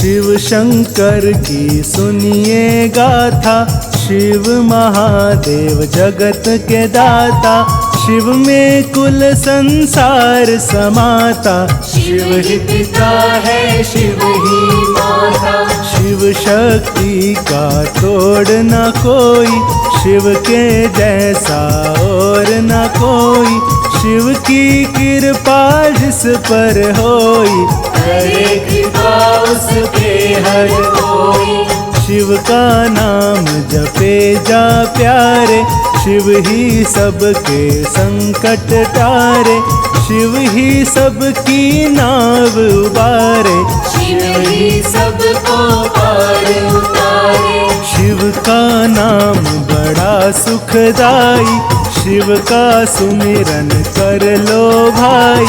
शिव शंकर की सुनिए गाथा, शिव महादेव जगत के दाता, शिव में कुल संसार समाता, शिव ही पिता है शिव ही माता, शिव शक्ति का तोड़ न कोई, शिव के जैसा और न कोई, शिव की कृपा जिस पर होई, करे कृपा उस पे हर कोई। शिव का नाम जपे जा प्यारे, शिव ही सबके संकट टारे, शिव ही सबकी नाव उबारे, शिव ही सबको पार उतारे। शिव का नाम बड़ा सुखदाई, शिव का सुमिरन कर लो भाई,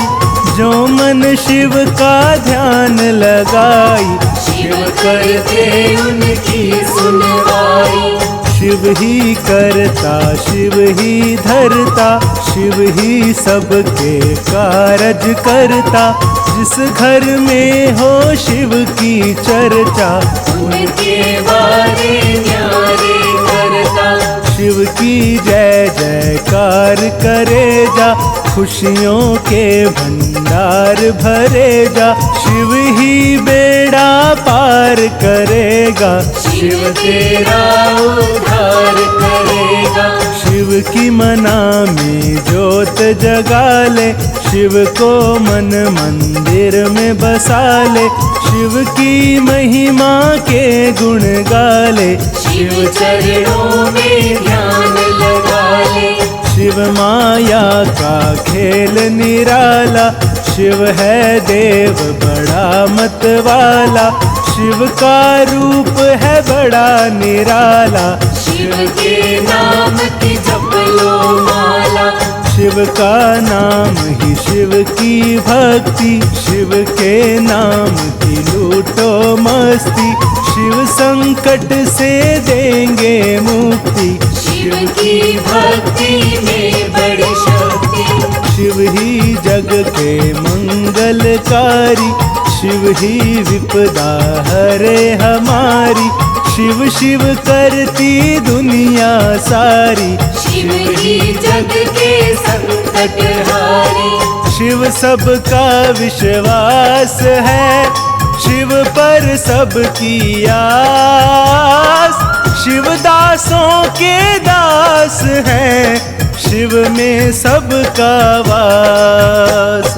जो मन शिव का ध्यान लगाई, शिव करते उनकी सुनवाई। शिव ही करता शिव ही धरता, शिव ही सबके कारज करता, जिस घर में हो शिव की चर्चा, उनके बारे न्यारे करता। शिव की जय जयकार करे जा, खुशियों के भंडार भरे जा, शिव ही बेड़ा पार करेगा, शिव तेरा उद्धार करेगा। शिव की मना में ज्योत जगा ले, शिव को मन मंदिर में बसा ले, शिव की महिमा के गुण गाले, शिव चरणों में ध्यान लगा ले। शिव माया का खेल निराला, शिव है देव बड़ा मतवाला, शिव का रूप है बड़ा निराला, शिव के नाम की जप लो माला। शिव का नाम ही शिव की भक्ति, शिव के नाम की लूटो मस्ती, शिव संकट से देंगे मुक्ति, शिव की भक्ति में बड़ी शक्ति। शिव ही जग के मंगलकारी, शिव ही विपदा हरे हमारी, शिव शिव करती दुनिया सारी, शिव ही जग के संकट हारी। शिव सबका विश्वास है, शिव पर सबकी आस, शिव दासों के दास है, शिव में सबका वास।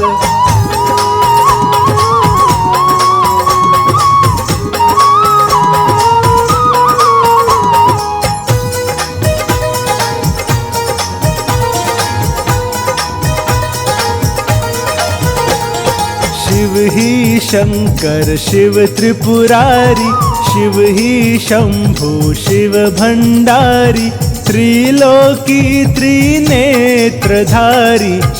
शिव ही शंकर शिव त्रिपुरारी, शिव ही शंभु शिव भंडारी, त्रिलोकी त्रिनेत्रधारी,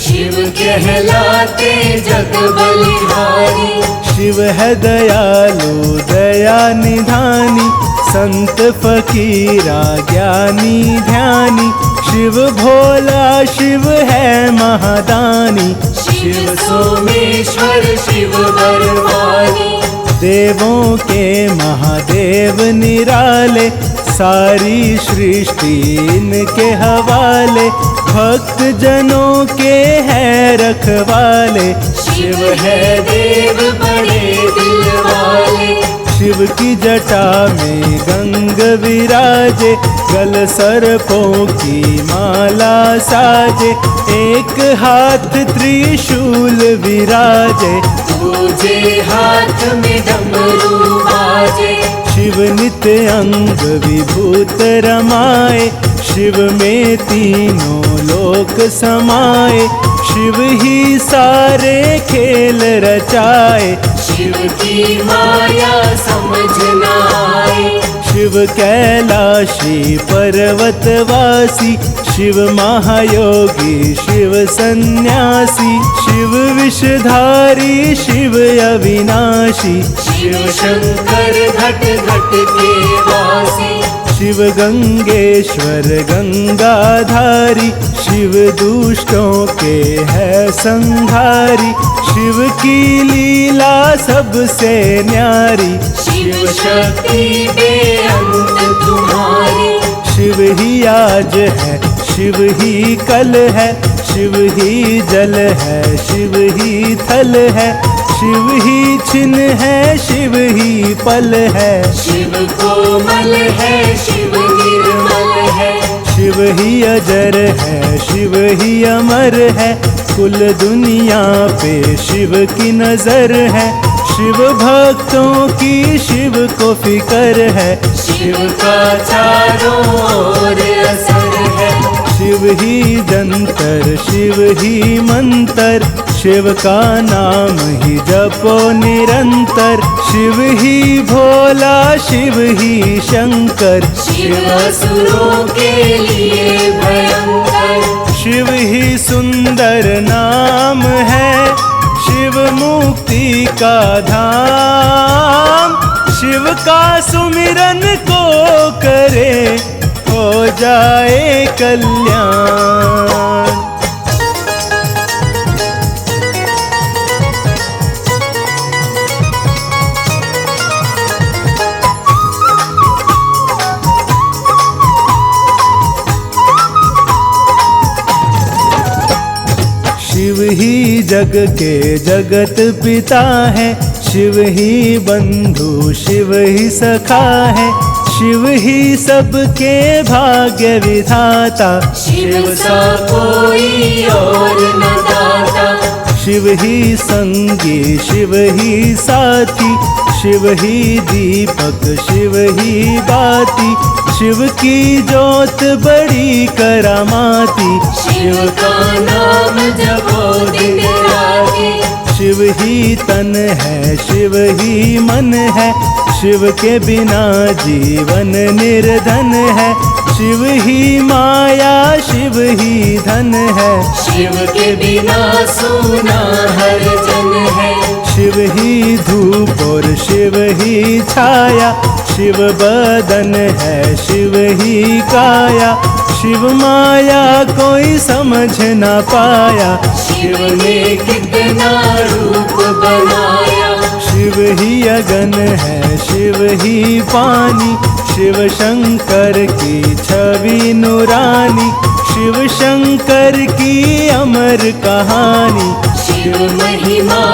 शिव कहलाते जग बलिहारी। शिव है दयालु दया निधानी, संत फकीरा ज्ञानी ध्यानी, शिव भोला शिव है महादानी, शिव सोमेश्वर शिव बरवानी। देवों के महादेव निराले, सारी सृष्टि इनके हवाले, भक्त जनों के है रखवाले, शिव है देव बड़े दिल वाले। शिव की जटा में गंग विराजे, गल सर्पों की माला साजे, एक हाथ त्रिशूल विराजे, दूजे हाथ में डमरू बाजे। शिव नित्य अंग विभूत रमाए, शिव में तीनों लोक समाए, शिव ही सारे खेल रचाए, शिव की माया समझ न आए। शिव कैलाशी पर्वतवासी, शिव महायोगी शिव सन्यासी, शिव विषधारी शिव अविनाशी, शिव शंकर घट घट के वासी। शिव गंगेश्वर गंगाधारी, शिव दुष्टों के है संहारी। शिव की लीला सबसे न्यारी, शिव शक्ति बेअंत तुम्हारी। शिव ही आज है, शिव ही कल है, शिव ही जल है, शिव ही थल है, शिव ही छिन्न है, शिव ही पल है। शिव कोमल है, शिव निर्मल है, शिव ही अजर है, शिव ही अमर है, कुल दुनिया पे शिव की नजर है। शिव भक्तों की शिव को फिकर है, शिव का चारों ओर असर है। शिव ही जंतर, शिव ही मंतर, शिव का नाम ही जपो निरंतर। शिव ही भोला, शिव ही शंकर, शिव असुरों के लिए भयंकर। शिव ही सुंदर नाम है, शिव मुक्ति का धाम। शिव का सुमिरन को करे, हो जाए कल्याण। शिव ही जग के जगत पिता है, शिव ही बंधु, शिव ही सखा है, शिव ही सबके भाग्य विधाता। शिव सा कोई और न दाता। शिव ही संगी, शिव ही साथी, शिव ही दीपक, शिव ही बाती। शिव की जोत बड़ी करामाती, शिव का नाम जपो दिन राति। शिव ही तन है, शिव ही मन है, शिव के बिना जीवन निर्धन है। शिव ही माया, शिव ही धन है, शिव के बिना सोना हर जन है। शिव ही धूप और शिव ही छाया, शिव बदन है, शिव ही काया। शिव माया कोई समझ न पाया, शिव ने कितना रूप बनाया। शिव ही अगन है, शिव ही पानी, शिव शंकर की छवि नूरानी। शिव शंकर की अमर कहानी, शिव महिमा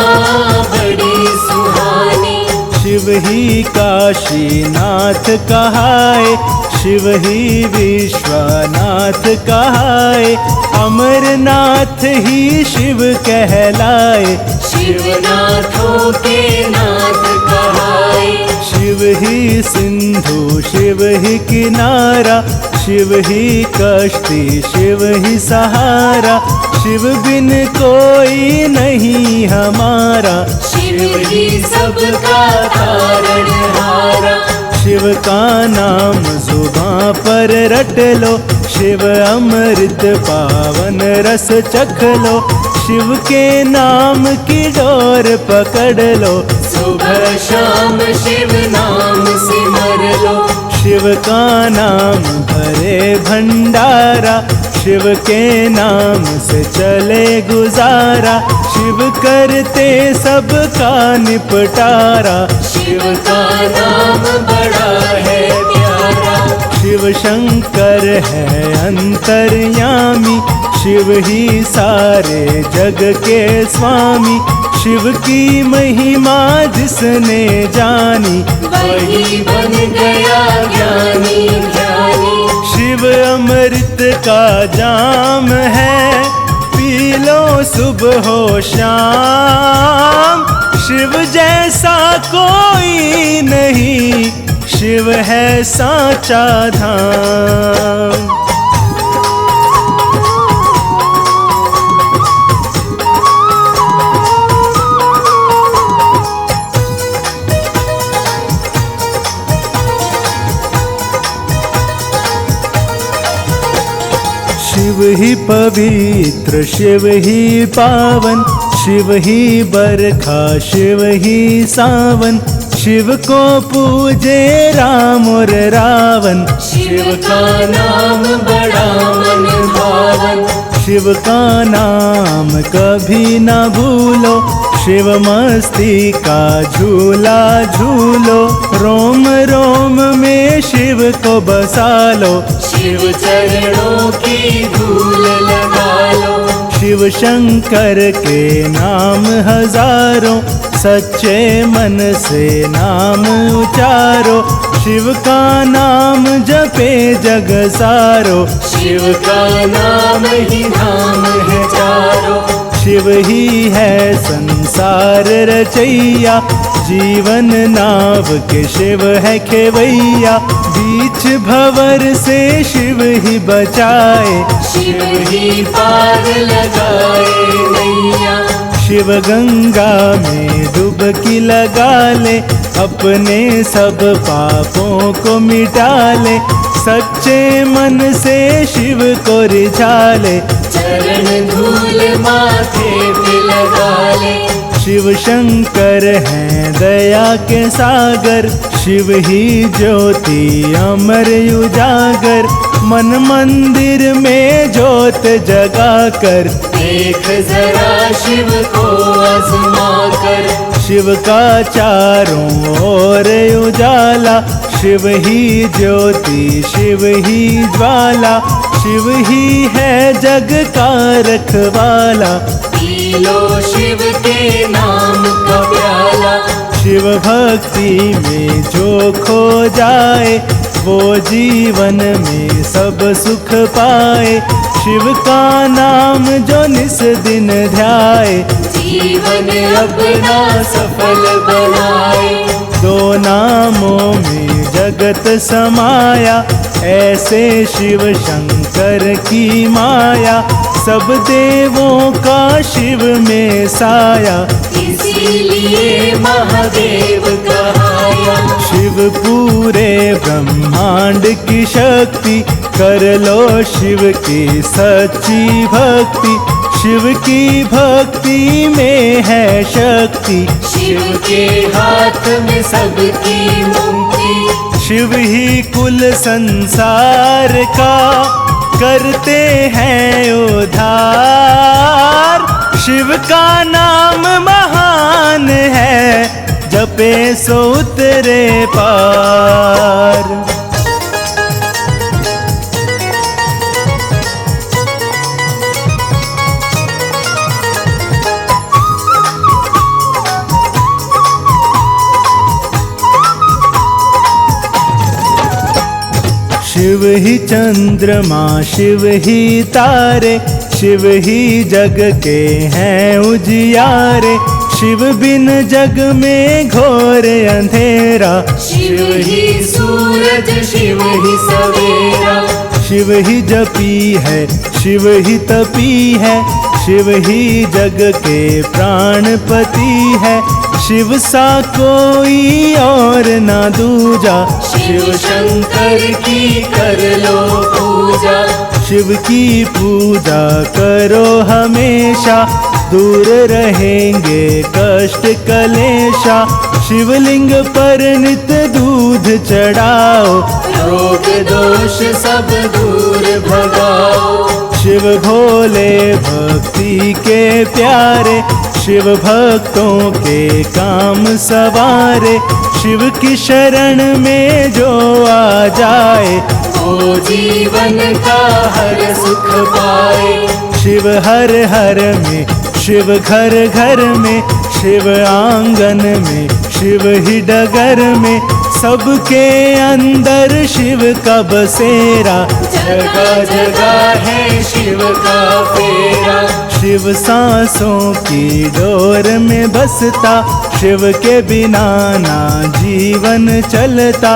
बड़ी सुहानी। शिव ही काशीनाथ कहाए, शिव ही विश्वनाथ कहाए। अमरनाथ ही शिव कहलाए, शिवनाथों के नाथ कहाए। शिव ही सिंधु, शिव ही किनारा, शिव ही कश्ती, शिव ही सहारा। शिव बिन कोई नहीं हमारा, शिव ही सबका तारणहारा। शिव का नाम जुबां पर रट लो, शिव अमृत पावन रस चख लो। शिव के नाम की डोर पकड़ लो, सुबह शाम शिव नाम सिमर लो। शिव का नाम भरे भंडारा, शिव के नाम से चले गुजारा। शिव करते सबका निपटारा, शिव का नाम बड़ा है प्यारा। शिव शंकर है अंतर्यामी, शिव ही सारे जग के स्वामी। शिव की महिमा जिसने जानी, वही बन गया ज्ञानी ज्ञानी। शिव अमृत का जाम है, पी लो सुबह हो शाम। शिव जैसा कोई नहीं, शिव है साचा धाम। शिव ही पवित्र, शिव ही पावन, शिव ही बरखा, शिव ही सावन। शिव को पूजे राम और रावण, शिव का नाम बड़ा मन भावन, शिव का नाम कभी ना भूलो, शिव मस्ती का झूला झूलो, रोम रोम में शिव को बसा लो, शिव चरणों की धूल लगा लो। शिव शंकर के नाम हजारों, सच्चे मन से नाम उचारो, शिव का नाम जपे जग सारो, शिव का नाम ही नाम है चारों, शिव ही है संसार रचैया, जीवन नाव के शिव है खेवैया, बीच भंवर से शिव ही बचाए, शिव ही पार लगाए नैया। शिव गंगा में डुबकी लगा ले, अपने सब पापों को मिटा ले, सच्चे मन से शिव को रिझा ले, चरण धूल माथे पे लगा ले। शिव शंकर हैं दया के सागर, शिव ही ज्योति अमर उजागर, मन मंदिर में ज्योत जगा कर, देख जरा शिव को आजमा कर। शिव का चारों ओर उजाला, शिव ही ज्योति शिव ही ज्वाला, शिव ही है जग का रखवाला, पी लो शिव के नाम का प्याला। शिव भक्ति में जो खो जाए, वो जीवन में सब सुख पाए, शिव का नाम जो निस दिन ध्याए, जीवन अपना सफल बनाए। दो नामों में जगत समाया, ऐसे शिव शंकर की माया, सब देवों का शिव में साया, इसीलिए महादेव कहाया। शिव पूरे ब्रह्मांड की शक्ति, कर लो शिव की सच्ची भक्ति, शिव की भक्ति में है शक्ति, शिव के हाथ में सबकी मुक्ति। शिव ही कुल संसार का करते हैं उद्धार, शिव का नाम महान है, जपे सो उतरे पार। शिव ही चंद्रमा शिव ही तारे, शिव ही जग के हैं उजियारे, शिव बिन जग में घोर अंधेरा, शिव ही सूरज शिव ही सवेरा। शिव ही जपी है शिव ही तपी है, शिव ही जग के प्राणपति है, शिव सा कोई और ना दूजा, शिव शंकर की कर लो पूजा। शिव की पूजा करो हमेशा, दूर रहेंगे कष्ट कलेशा, शिवलिंग पर नित दूध चढ़ाओ, रोग दोष सब दूर भगाओ। शिव भोले भक्ति के प्यारे, शिव भक्तों के काम सवारे, शिव की शरण में जो आ जाए, वो जीवन का हर सुख पाए। शिव हर हर में, शिव घर घर में, शिव आंगन में, शिव ही डगर में, सबके अंदर शिव का बसेरा, जगह जगह है शिव का फेरा। शिव सांसों की डोर में बसता, शिव के बिना ना जीवन चलता,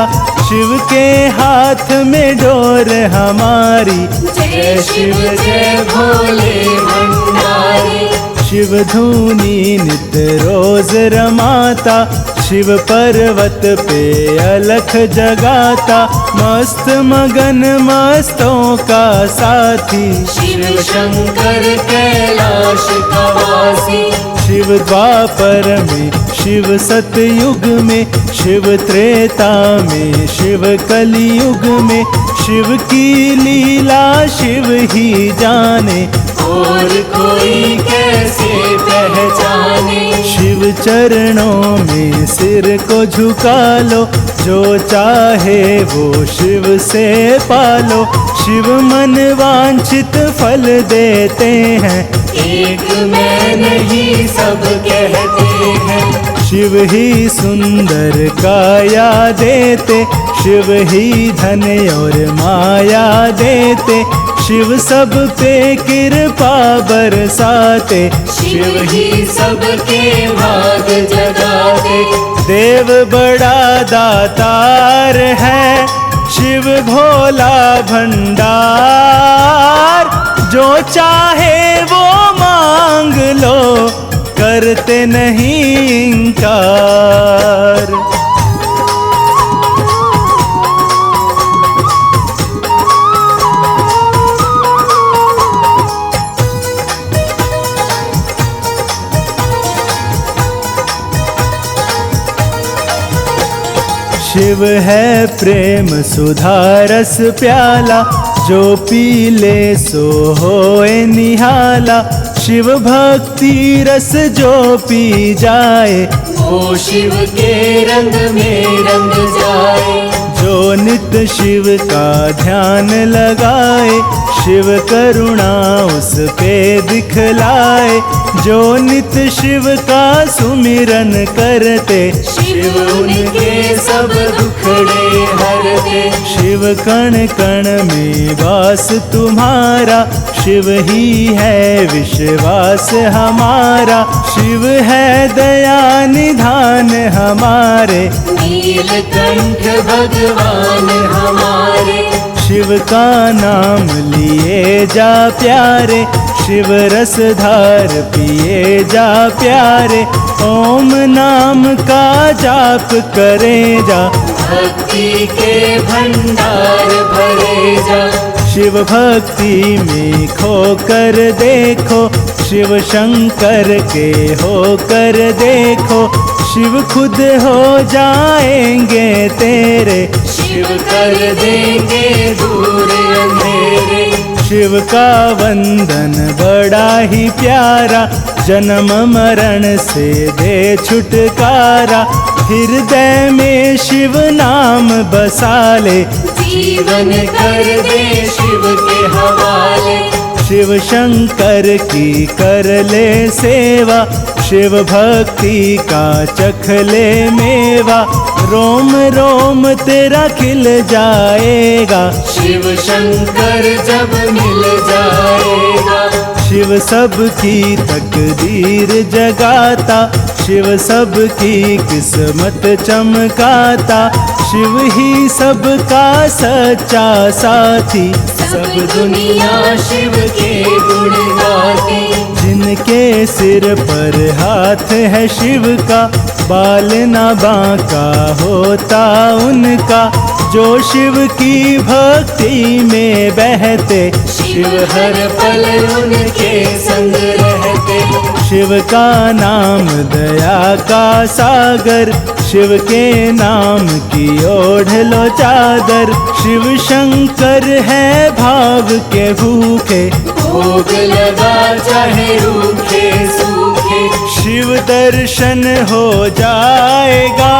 शिव के हाथ में डोर हमारी, जय शिव जय भोले भंडारी। शिव धूनी नित रोज रमाता, शिव पर्वत पे अलख जगाता, मस्त मगन मस्तों का साथी, शिव शंकर कैलाश का वासी। शिव द्वापर में शिव सतयुग में, शिव त्रेता में, शिव कलियुग में। शिव की लीला शिव ही जाने, और कोई कैसे पहचाने। शिव चरणों में सिर को झुका लो, जो चाहे वो शिव से पालो। शिव मन वांछित फल देते हैं, एक मैं नहीं सब कहते हैं। शिव ही सुंदर काया देते, शिव ही धन और माया देते। शिव सब पे कृपा बरसाते, शिव ही सबके भाग जगाते। देव बड़ा दातार है, शिव भोला भंडार। जो चाहे वो मांग लो, करते नहीं इनकार। शिव है प्रेम सुधारस प्याला, जो पी ले सो होए निहाला। शिव भक्ति रस जो पी जाए, वो शिव के रंग में रंग जाए। जो नित शिव का ध्यान लगाए, शिव करुणा उस पे दिखलाए। जो नित शिव का सुमिरन करते, शिव उनके सब दुखड़े हरते। शिव कण कण में वास तुम्हारा, शिव ही है विश्वास हमारा। शिव है दया निधान हमारे, नीलकंठ भगवान हमारे। शिव का नाम लिए जा प्यारे, शिव रसधार पिए जा प्यारे। ओम नाम का जाप करे जा, भक्ति के भंडार भरे जा। शिव भक्ति में खोकर देखो, शिव शंकर के होकर देखो। शिव खुद हो जाएंगे तेरे, शिव कर देंगे दूर अंधेरे। शिव का वंदन बड़ा ही प्यारा, जन्म मरण से दे छुटकारा। हृदय में शिव नाम बसा ले, जीवन कर दे शिव के हवाले। शिव शंकर की कर ले सेवा, शिव भक्ति का चख ले मेवा। रोम रोम तेरा खिल जाएगा, शिव शंकर जब मिल जाएगा। शिव सबकी तकदीर जगाता, शिव सबकी किस्मत चमकाता। शिव ही सबका सच्चा साथी, सब दुनिया शिव के गुण गाती। जिनके सिर पर हाथ है शिव का, बाल ना बांका होता उनका। जो शिव की भक्ति में बहते, शिव हर पल उनके संग रहते। शिव का नाम दया का सागर, शिव के नाम की ओढ़ लो चादर। शिव शंकर है भाव के भूखे, भोग लगा चाहे रूखे सूखे। शिव दर्शन हो जाएगा,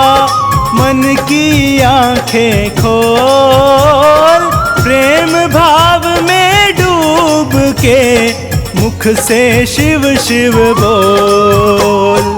मन की आंखें खोल। प्रेम भाव में डूब के मुख से शिव शिव बोल।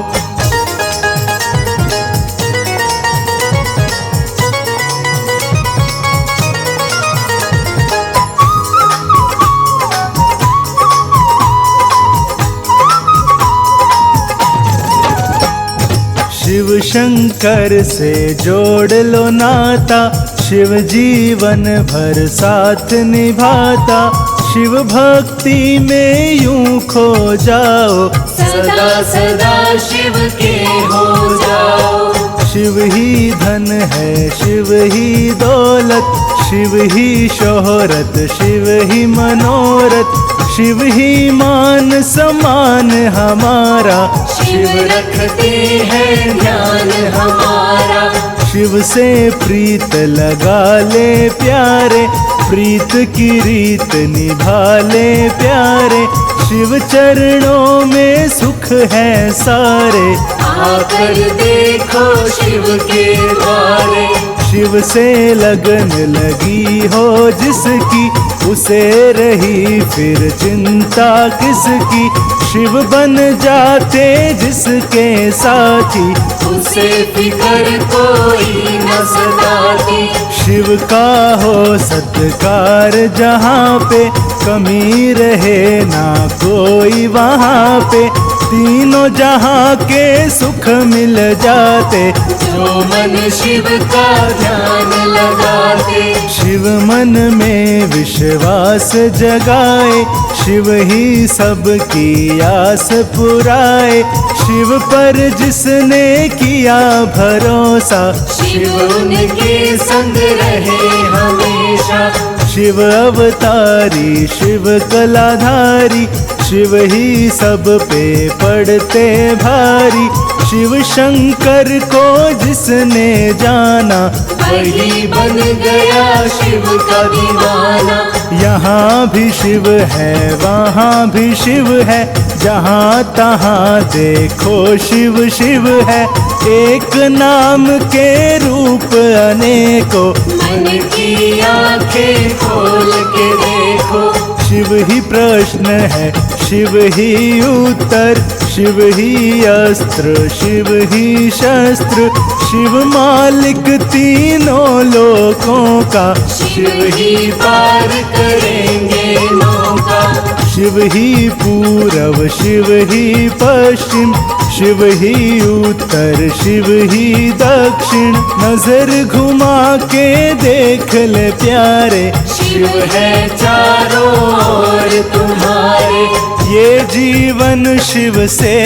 शिव शंकर से जोड़ लो नाता, शिव जीवन भर साथ निभाता। शिव भक्ति में यूं खो जाओ, सदा सदा शिव के हो जाओ। शिव ही धन है, शिव ही दौलत, शिव ही शोहरत, शिव ही मनोरथ, शिव ही मान सम्मान हमारा। शिव रखते हैं ध्यान हमारा। शिव से प्रीत लगा ले प्यारे, प्रीत की रीत निभा ले प्यारे। शिव चरणों में सुख है सारे, आकर देखो शिव के द्वारे। शिव से लगन लगी हो जिसकी, उसे रही फिर चिंता किसकी। शिव बन जाते जिसके साथी, उसे फिकर कोई न सताती। शिव का हो सत्कार जहाँ पे, कमी रहे ना कोई वहाँ पे। तीनों जहाँ के सुख मिल जाते, जो मन शिव का ध्यान लगाते। शिव मन में विश्वास जगाए, शिव ही सबकी आस पुराए। शिव पर जिसने किया भरोसा, शिव उनके संग रहे हमेशा। शिव अवतारी, शिव कलाधारी, शिव ही सब पे पड़ते भारी। शिव शंकर को जिसने जाना, वही बन गया शिव का दीवाना। यहाँ भी शिव है, वहाँ भी शिव है, जहाँ तहाँ देखो शिव शिव है। एक नाम के रूप अनेकों, मन की आंखें खोल के देखो। शिव ही प्रश्न है, शिव ही उत्तर, शिव ही अस्त्र, शिव ही शस्त्र। शिव मालिक तीनों लोकों का, शिव ही पार करेंगे नौका। शिव ही पूरब, शिव ही पश्चिम, शिव ही उत्तर, शिव ही दक्षिण। नजर घुमा के देख ले प्यारे, शिव है चारों ओर तुम्हारे। ये जीवन शिव से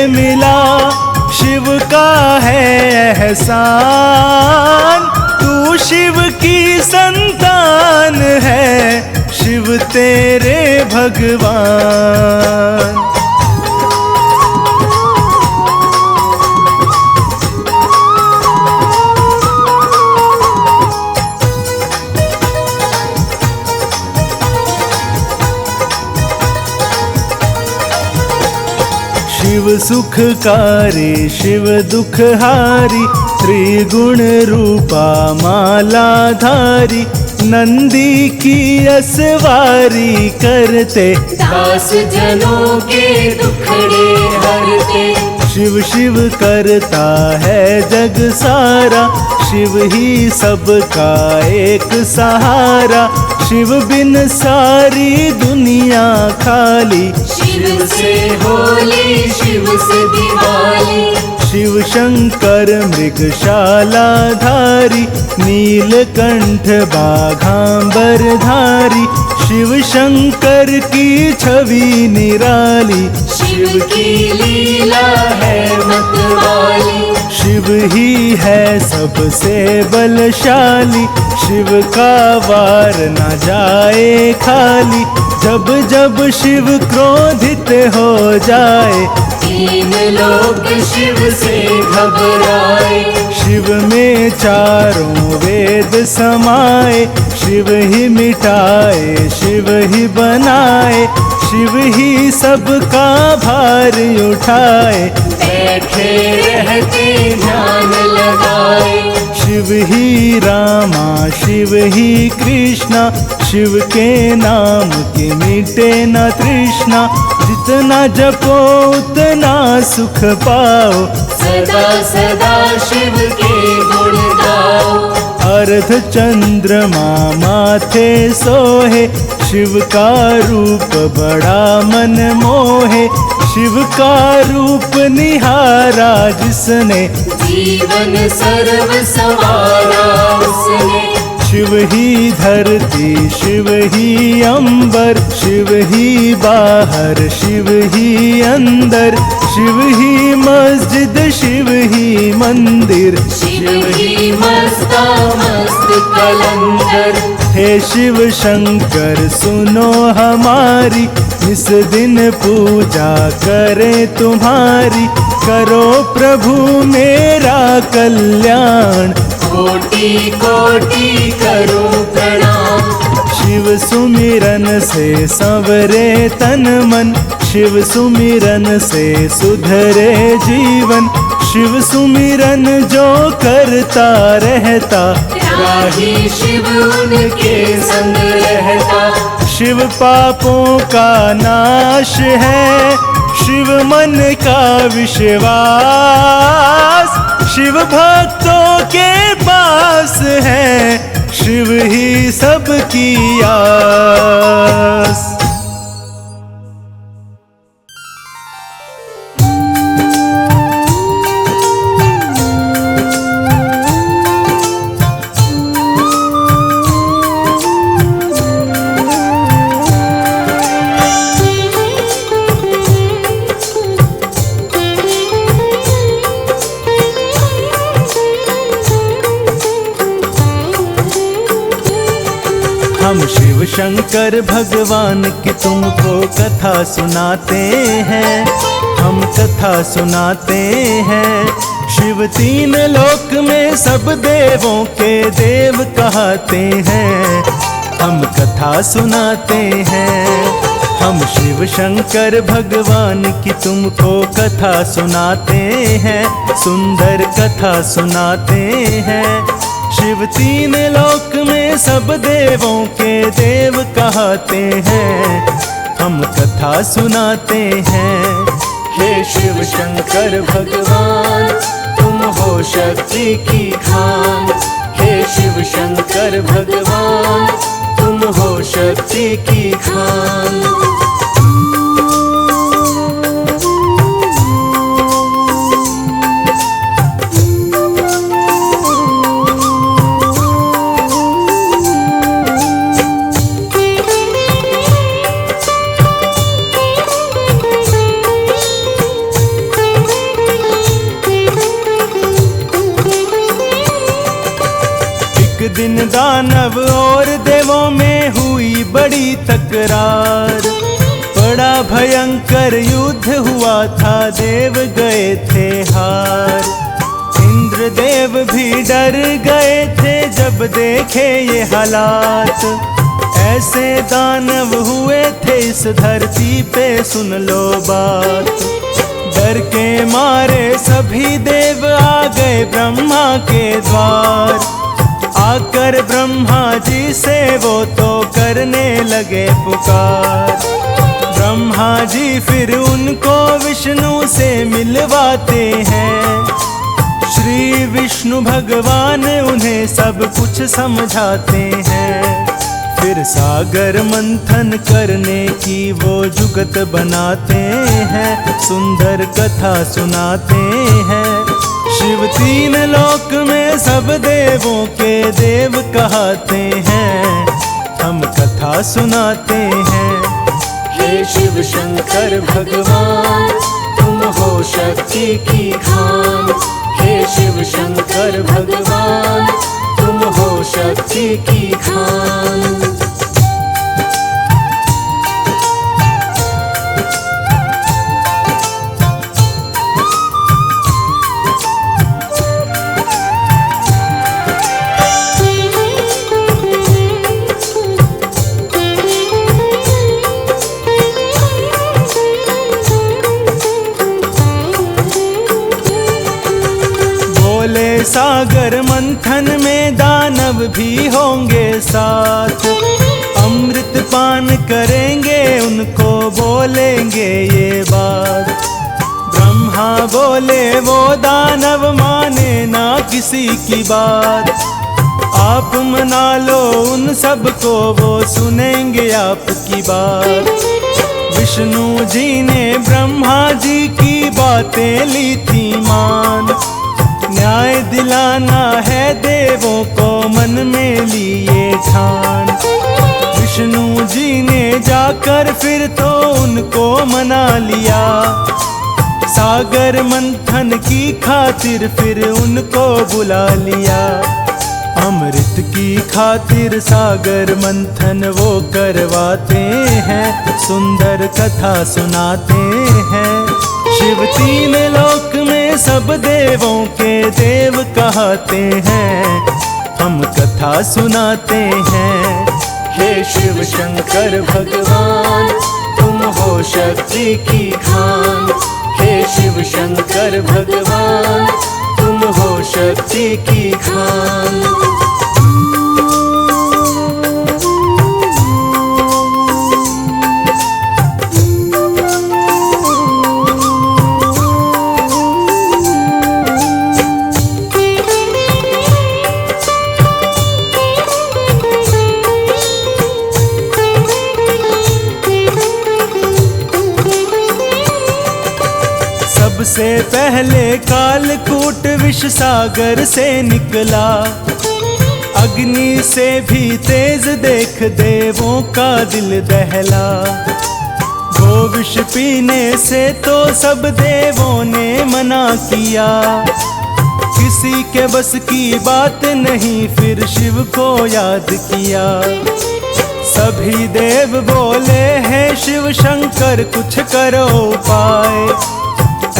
मिला, शिव का है एहसान। तू शिव की संतान है, शिव तेरे भगवान। शिव सुखकारी, शिव दुखहारी, त्रिगुण रूपा मालाधारी। नंदी की असवारी करते, दास जनों के दुखड़े हरते। शिव शिव करता है जग सारा, शिव ही सबका एक सहारा। शिव बिन सारी दुनिया खाली, शिव से होली, शिव से दिवाली। शिव शंकर मृगशाला धारी, नीलकंठ बाघांबर धारी। शिव शंकर की छवि निराली, शिव की लीला है मतवाली। शिव ही है सबसे बलशाली, शिव का वार न जाए खाली। जब जब शिव क्रोधित हो जाए, तीन लोग शिव से घबराए। शिव में चारों वेद समाए। शिव ही मिटाए, शिव ही बनाए, शिव ही सबका भार उठाए। बैठे रहते ध्यान लगाए। शिव ही रामा, शिव ही कृष्णा, शिव के नाम की मिटे न तृष्णा। जितना जपो उतना सुख पाओ, सदा सदा शिव के गुण गाओ। अर्ध चंद्रमा माथे सोहे, शिव का रूप बड़ा मन मोहे। शिव का रूप निहारा जिसने, जीवन सर्व सवारा उसने। शिव ही धरती शिव ही अंबर, शिव ही बाहर शिव ही अंदर, शिव ही मस्जिद शिव ही मंदिर, शिव ही मस्ता मस्त कलंदर। हे शिव शंकर सुनो हमारी, इस दिन पूजा करें तुम्हारी, करो प्रभु मेरा कल्याण, कोटि कोटि करो प्रणाम। शिव सुमिरन से संवरे तन मन, शिव सुमिरन से सुधरे जीवन, शिव सुमिरन जो करता रहता, राही शिव उनके संग रहता। शिव पापों का नाश है, शिव मन का विश्वास, शिव भक्तों के पास है, शिव ही सबकी आस। हम शिव शंकर भगवान की तुमको कथा सुनाते हैं, हम कथा सुनाते हैं। शिव तीन लोक में सब देवों के देव कहते हैं, हम कथा सुनाते हैं। हम शिव शंकर भगवान की तुमको कथा सुनाते हैं, सुंदर कथा सुनाते हैं। शिव तीन लोक में सब देवों के देव कहते हैं, हम कथा सुनाते हैं। हे शिव शंकर भगवान तुम हो शक्ति की खान, हे शिव शंकर भगवान तुम हो शक्ति की खान। एक दिन दानव और देवों में हुई बड़ी तकरार, बड़ा भयंकर युद्ध हुआ था, देव गए थे हार। इंद्रदेव भी डर गए थे जब देखे ये हालात, ऐसे दानव हुए थे इस धरती पे सुन लो बात। डर के मारे सभी देव आ गए ब्रह्मा के द्वार, आकर ब्रह्मा जी से वो तो करने लगे पुकार। ब्रह्मा जी फिर उनको विष्णु से मिलवाते हैं, श्री विष्णु भगवान उन्हें सब कुछ समझाते हैं। फिर सागर मंथन करने की वो जुगत बनाते हैं, सुंदर कथा सुनाते हैं। शिव तीन लोक में सब देवों के देव कहते हैं, हम कथा सुनाते हैं। हे शिव शंकर भगवान तुम हो शक्ति की खान, हे शिव शंकर भगवान तुम हो शक्ति की खान। सागर मंथन में दानव भी होंगे साथ, अमृत पान करेंगे उनको बोलेंगे ये बात। ब्रह्मा बोले वो दानव माने ना किसी की बात, आप मना लो उन सबको वो सुनेंगे आपकी बात। विष्णु जी ने ब्रह्मा जी की बातें ली थी मान, न्याय दिलाना है देवों को मन में ली पाकर फिर तो उनको मना लिया। सागर मंथन की खातिर फिर उनको बुला लिया। अमृत की खातिर सागर मंथन वो करवाते हैं, सुंदर कथा सुनाते हैं। शिव तीन लोक में सब देवों के देव कहते हैं, हम कथा सुनाते हैं। हे शिव शंकर भगवान तुम हो शक्ति की खान। हे शिव शंकर भगवान तुम हो शक्ति की खान। सबसे पहले कालकूट विष सागर से निकला। अग्नि से भी तेज देख देवों का दिल दहला। वो विष पीने से तो सब देवों ने मना किया। किसी के बस की बात नहीं फिर शिव को याद किया। सभी देव बोले हैं शिव शंकर कुछ करो उपाय।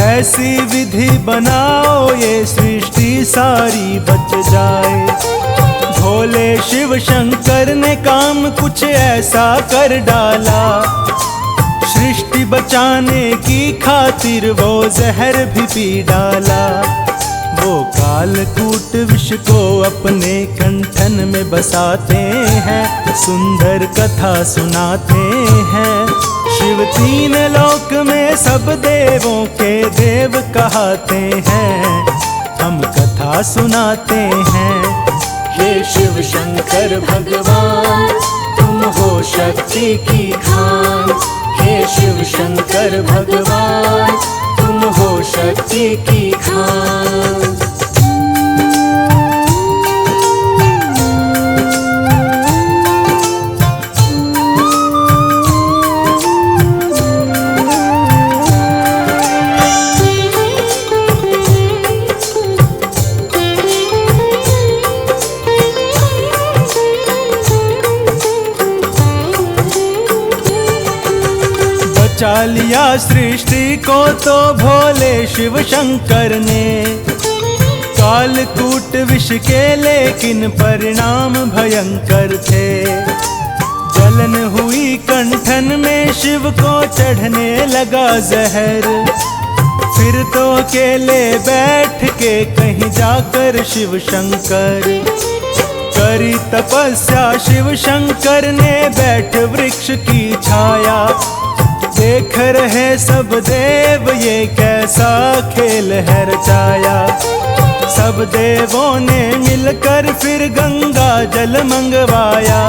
ऐसी विधि बनाओ ये सृष्टि सारी बच जाए। भोले शिव शंकर ने काम कुछ ऐसा कर डाला। सृष्टि बचाने की खातिर वो जहर भी पी डाला। वो कालकूट विष को अपने कंठन में बसाते हैं, सुंदर कथा सुनाते हैं। शिव तीन लोक में सब देवों के देव कहते हैं, हम कथा सुनाते हैं। हे शिव शंकर भगवान तुम हो शक्ति की खान। हे शिव शंकर भगवान तुम हो शक्ति की खान। बचा लिया सृष्टि को तो भोले शिव शंकर ने। कालकूट विष के लेकिन परिणाम भयंकर थे। जलन हुई कंठन में शिव को चढ़ने लगा जहर। फिर तो अकेले बैठ के कहीं जाकर शिव शंकर करी तपस्या। शिव शंकर ने बैठ वृक्ष की छाया। देख रहे सब देव ये कैसा खेल है रचाया। सब देवों ने मिलकर फिर गंगा जल मंगवाया।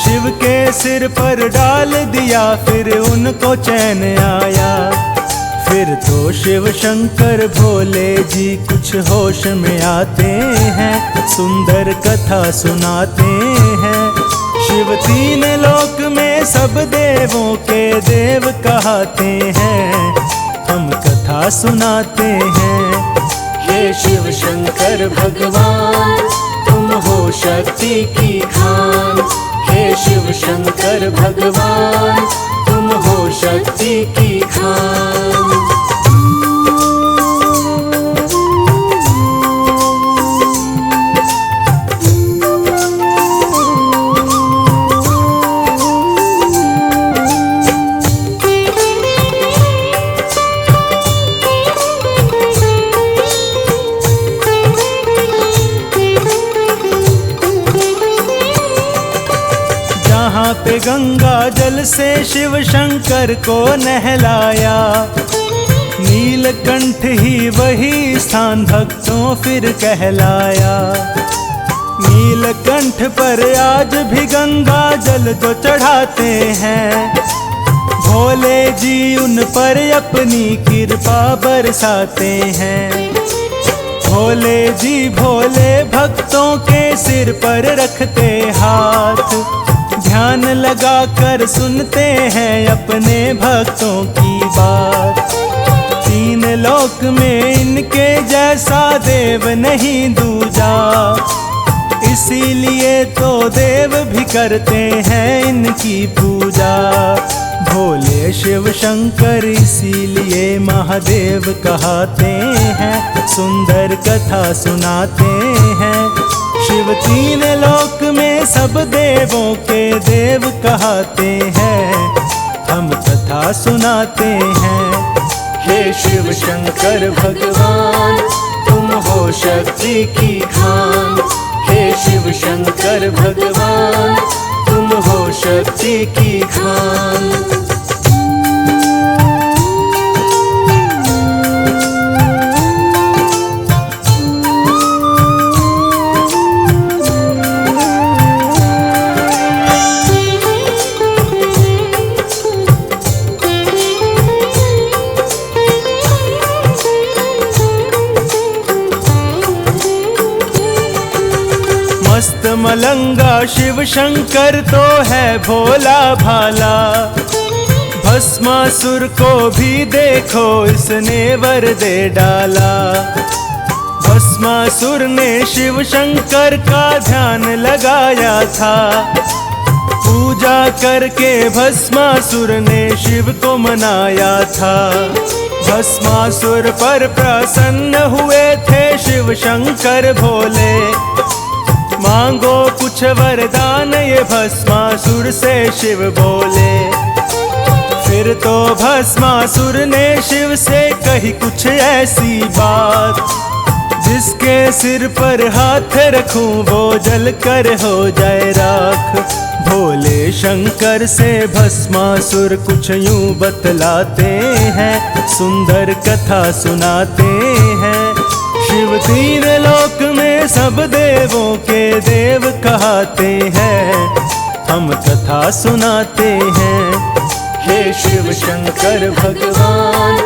शिव के सिर पर डाल दिया फिर उनको चैन आया। फिर तो शिव शंकर भोले जी कुछ होश में आते हैं, सुंदर कथा सुनाते हैं। शिव तीन लोक में सब देवों के देव कहते हैं, हम कथा सुनाते हैं। हे शिव शंकर भगवान तुम हो शक्ति की खान। हे शिव शंकर भगवान तुम हो शक्ति की खान। पे गंगा जल से शिव शंकर को नहलाया। नीलकंठ ही वही स्थान भक्तों फिर कहलाया। नीलकंठ पर आज भी गंगा जल जो चढ़ाते हैं, भोले जी उन पर अपनी कृपा बरसाते हैं। भोले जी भोले भक्तों के सिर पर रखते हाथ, ध्यान ध्यान लगा कर सुनते हैं अपने भक्तों की बात। तीन लोक में इनके जैसा देव नहीं दूजा, इसीलिए तो देव भी करते हैं इनकी पूजा। भोले शिव शंकर इसीलिए महादेव कहते हैं, सुंदर कथा सुनाते हैं। शिव तीन लोक में सब देवों के देव कहते हैं, हम कथा सुनाते हैं। हे शिव शंकर भगवान, तुम हो शक्ति की खान। हे शिव शंकर भगवान, तुम हो शक्ति की खान। मस्त मलंगा शिव शंकर तो है भोला भाला, भस्मासुर को भी देखो इसने वर दे डाला। भस्मासुर ने शिव शंकर का ध्यान लगाया था, पूजा करके भस्मासुर ने शिव को मनाया था। भस्मासुर पर प्रसन्न हुए थे शिव शंकर भोले, मांगो कुछ वरदान ये भस्मासुर से शिव बोले। फिर तो भस्मासुर ने शिव से कही कुछ ऐसी बात, जिसके सिर पर हाथ रखूं वो जल कर हो जाए राख। भोले शंकर से भस्मासुर कुछ यूं बतलाते हैं, सुंदर कथा सुनाते हैं। शिव तीन लोक में सब देवों के देव कहते हैं, हम कथा सुनाते हैं। हे शिव शंकर भगवान,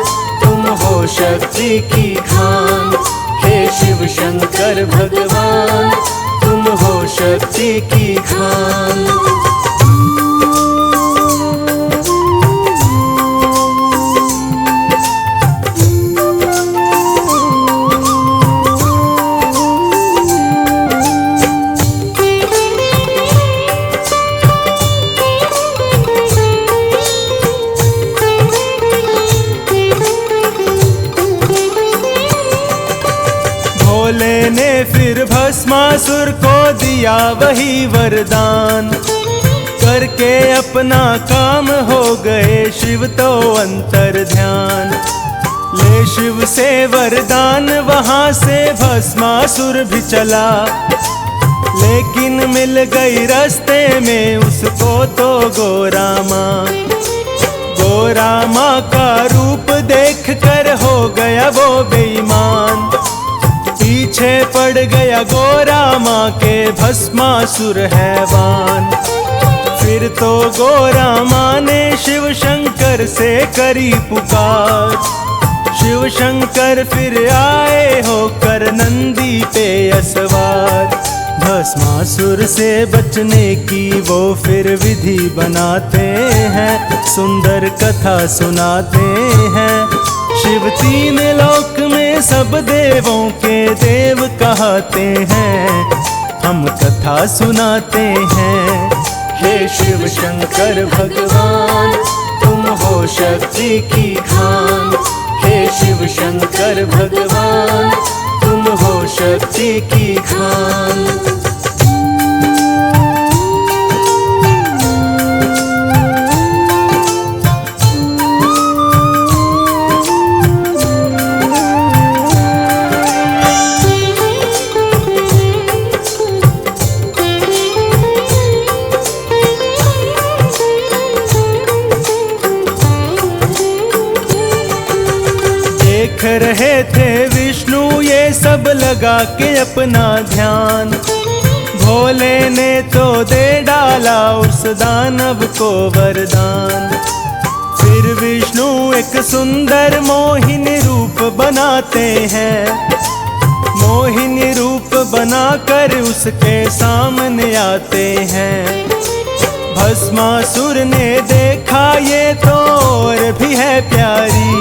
तुम हो शक्ति की खान। हे शिव शंकर भगवान, तुम हो शक्ति की खान। भोले ने फिर भस्मासुर को दिया वही वरदान, करके अपना काम हो गए शिव तो अंतर ध्यान। ले शिव से वरदान वहां से भस्मासुर भी चला, लेकिन मिल गई रास्ते में उसको तो गोरा माँ। गोरा माँ का रूप देख कर हो गया वो बेईमान, पीछे पड़ गया गोरा माँ के भस्मासुर हैवान। फिर तो गोरा माँ ने शिव शंकर से करी पुकार, शिव शंकर फिर आए होकर नंदी पे असवार। भस्मासुर से बचने की वो फिर विधि बनाते हैं, सुंदर कथा सुनाते हैं। शिव तीन लोक में सब देवों के देव कहते हैं, हम कथा सुनाते हैं। हे शिव शंकर भगवान, तुम हो शक्ति की खान। हे शिव शंकर भगवान, तुम हो शक्ति की खान। देख रहे थे विष्णु ये सब लगा के अपना ध्यान, भोले ने तो दे डाला उस दानव को वरदान। फिर विष्णु एक सुंदर मोहिनी रूप बनाते हैं, मोहिनी रूप बनाकर उसके सामने आते हैं। भस्मासुर ने देखा ये तो और भी है प्यारी,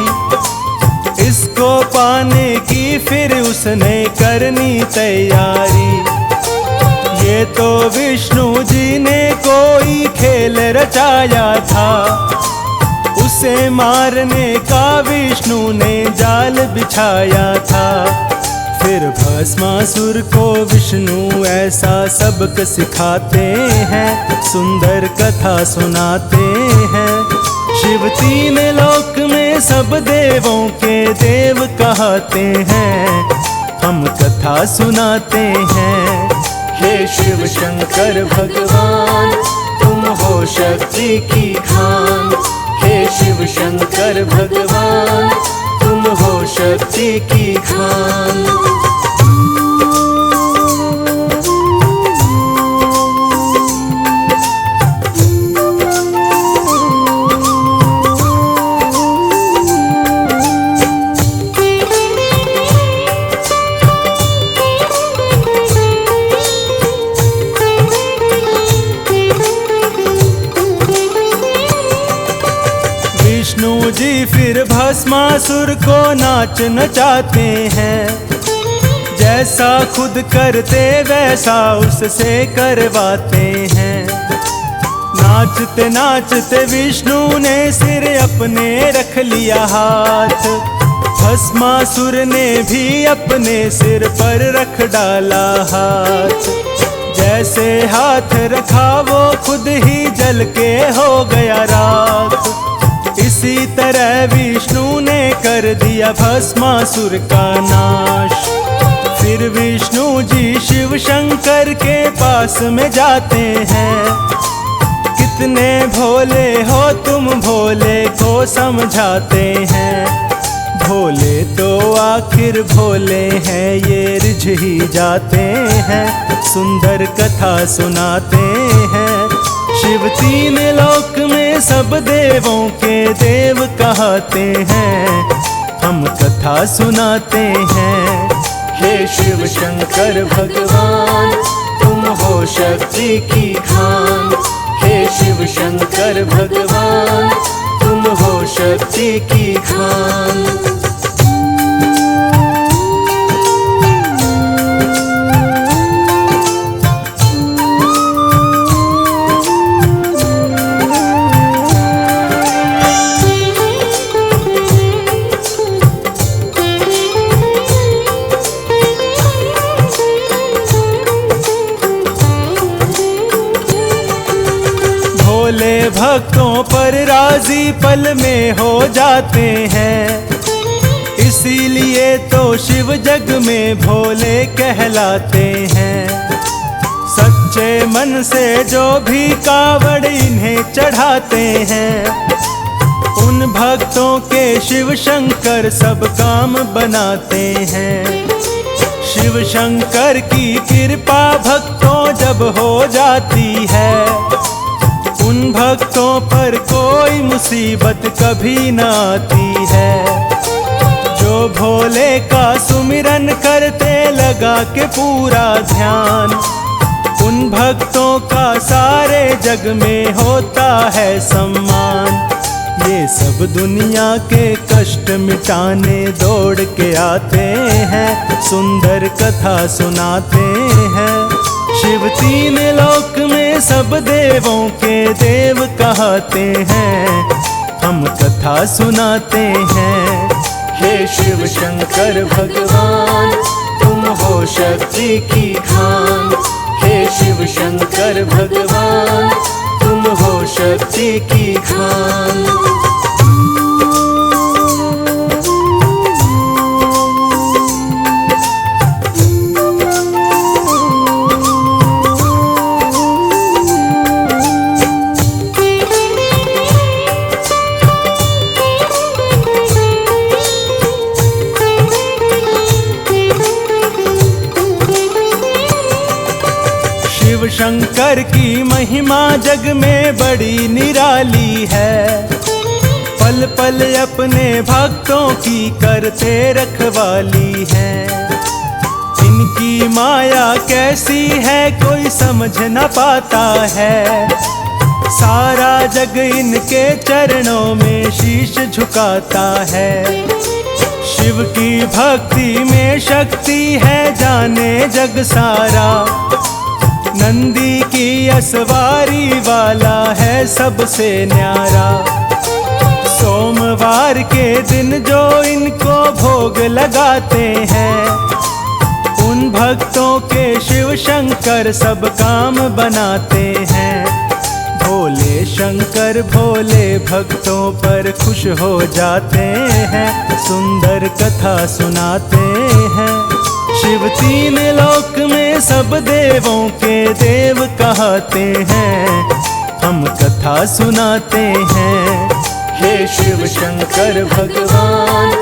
इसको पाने की फिर उसने करनी तैयारी। ये तो विष्णु जी ने कोई खेल रचाया था, उसे मारने का विष्णु ने जाल बिछाया था। फिर भस्मासुर को विष्णु ऐसा सबक सिखाते हैं, सुंदर कथा सुनाते हैं। शिव तीन लोक में सब देवों के देव कहते हैं, हम कथा सुनाते हैं। हे शिव शंकर भगवान, तुम हो शक्ति की खान। हे शिव शंकर भगवान, तुम हो शक्ति की खान। विष्णु जी फिर भस्मासुर को नाच नचाते हैं, जैसा खुद करते वैसा उससे करवाते हैं। नाचते नाचते विष्णु ने सिर अपने रख लिया हाथ, भस्मासुर ने भी अपने सिर पर रख डाला हाथ। जैसे हाथ रखा वो खुद ही जल के हो गया राख। इसी तरह विष्णु ने कर दिया भस्मासुर का नाश। फिर विष्णु जी शिव शंकर के पास में जाते हैं, कितने भोले हो तुम भोले को समझाते हैं। भोले तो आखिर भोले हैं, ये रिझ ही जाते हैं, सुंदर कथा सुनाते हैं। शिव तीन लोक में सब देवों के देव कहते हैं, हम कथा सुनाते हैं। हे शिव शंकर भगवान, तुम हो शक्ति की खान। हे शिव शंकर भगवान, तुम हो शक्ति की खान। भोले भक्तों पर राजी पल में हो जाते हैं, इसीलिए तो शिव जग में भोले कहलाते हैं। सच्चे मन से जो भी कावड़ इन्हें चढ़ाते हैं, उन भक्तों के शिव शंकर सब काम बनाते हैं। शिव शंकर की कृपा भक्तों जब हो जाती है, उन भक्तों पर कोई मुसीबत कभी न आती है। जो भोले का सुमिरन करते लगा के पूरा ध्यान, उन भक्तों का सारे जग में होता है सम्मान। ये सब दुनिया के कष्ट मिटाने दौड़ के आते हैं, सुंदर कथा सुनाते हैं। शिव तीन लोक में सब देवों के देव कहते हैं, हम कथा सुनाते हैं। हे शिव शंकर भगवान, तुम हो शक्ति की खान। हे शिव शंकर भगवान, तुम हो शक्ति की खान। शिव शंकर की महिमा जग में बड़ी निराली है, पल पल अपने भक्तों की करते रखवाली है। इनकी माया कैसी है कोई समझ न पाता है, सारा जग इनके चरणों में शीश झुकाता है। शिव की भक्ति में शक्ति है जाने जग सारा। नंदी की असवारी वाला है सबसे न्यारा। सोमवार के दिन जो इनको भोग लगाते हैं, उन भक्तों के शिव शंकर सब काम बनाते हैं। भोले शंकर भोले भक्तों पर खुश हो जाते हैं, सुंदर कथा सुनाते हैं। शिव तीन लोक में सब देवों के देव कहते हैं, हम कथा सुनाते हैं। हे शिव शंकर भगवान,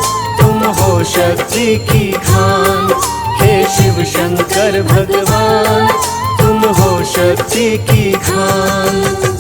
तुम हो शक्ति की खान। हे शिव शंकर भगवान, तुम हो शक्ति की खान।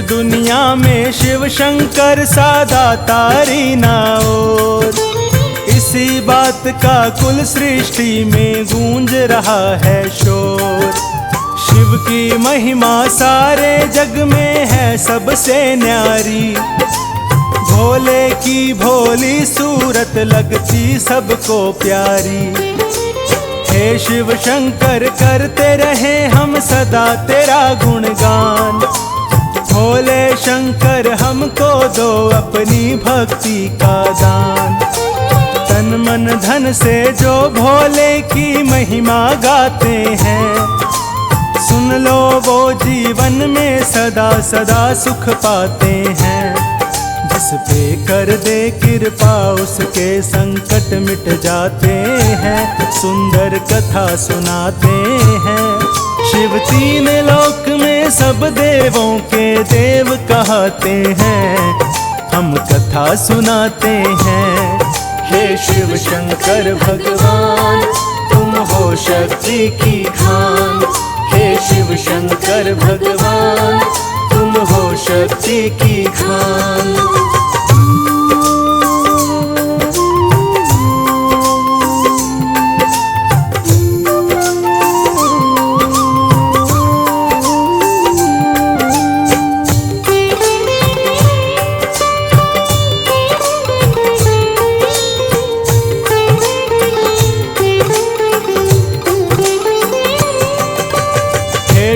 दुनिया में शिव शंकर सादा तारी ना और, इसी बात का कुल सृष्टि में गूंज रहा है शोर। शिव की महिमा सारे जग में है सबसे न्यारी। भोले की भोली सूरत लगती सबको प्यारी। हे शिव शंकर करते रहे हम सदा तेरा गुणगान। भोले शंकर हमको दो अपनी भक्ति का दान। तन मन धन से जो भोले की महिमा गाते हैं, सुन लो वो जीवन में सदा सदा सुख पाते हैं। जिस पे कर दे कृपा उसके संकट मिट जाते हैं, सुंदर कथा सुनाते हैं। शिव तीन लोक में सब देवों के देव कहते हैं, हम कथा सुनाते हैं। हे शिव शंकर भगवान, तुम हो शक्ति की खान। हे शिव शंकर भगवान, तुम हो शक्ति की खान।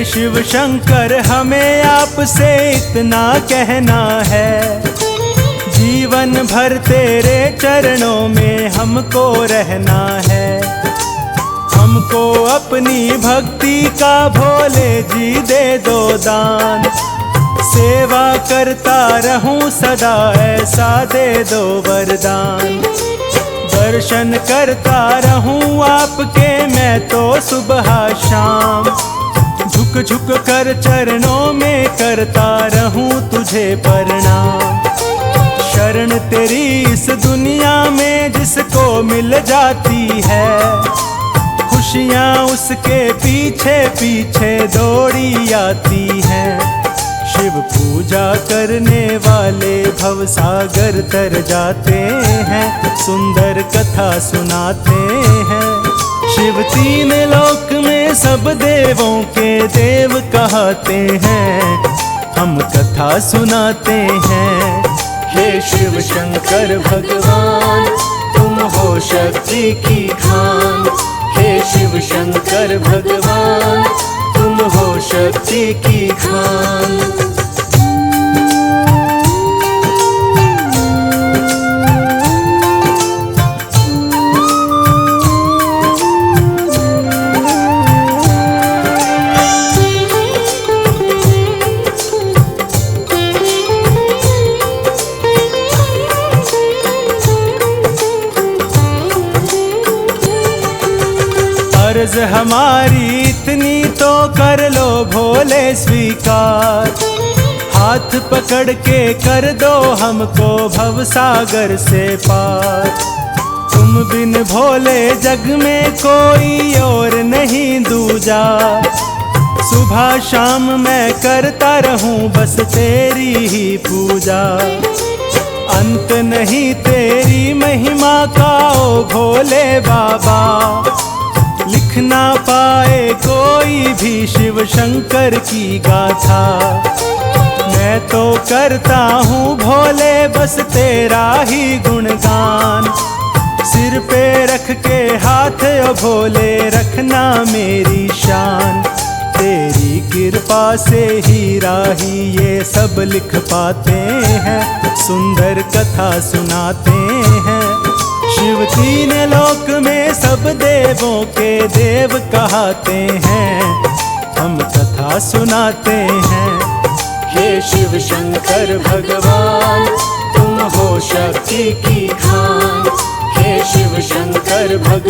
शिव शंकर हमें आपसे इतना कहना है, जीवन भर तेरे चरणों में हमको रहना है। हमको अपनी भक्ति का भोले जी दे दो दान। सेवा करता रहूं सदा ऐसा दे दो वरदान। दर्शन करता रहूं आपके मैं तो सुबह शाम। झुक झुक कर चरणों में करता रहूं तुझे प्रणाम। शरण तेरी इस दुनिया में जिसको मिल जाती है, खुशियाँ उसके पीछे पीछे दौड़ी आती हैं। शिव पूजा करने वाले भवसागर तर जाते हैं, सुंदर कथा सुनाते हैं। शिव तीन लोक में सब देवों के देव कहते हैं, हम कथा सुनाते हैं। हे शिव शंकर भगवान, तुम हो शक्ति की खान। हे शिव शंकर भगवान, तुम हो शक्ति की खान। अर्ज हमारी इतनी तो कर लो भोले स्वीकार। हाथ पकड़ के कर दो हमको भवसागर से पार। तुम बिन भोले जग में कोई और नहीं दूजा। सुबह शाम मैं करता रहूं बस तेरी ही पूजा। अंत नहीं तेरी महिमा का ओ भोले बाबा। लिख ना पाए कोई भी शिव शंकर की गाथा। मैं तो करता हूँ भोले बस तेरा ही गुणगान। सिर पे रख के हाथ ओ भोले रखना मेरी शान। तेरी कृपा से ही राही ये सब लिख पाते हैं, सुंदर कथा सुनाते हैं। शिव तीन लोक में सब देवों के देव कहते हैं, हम कथा सुनाते हैं। हे शिव शंकर भगवान तुम हो शक्ति की खान। हे शिव शंकर भगवान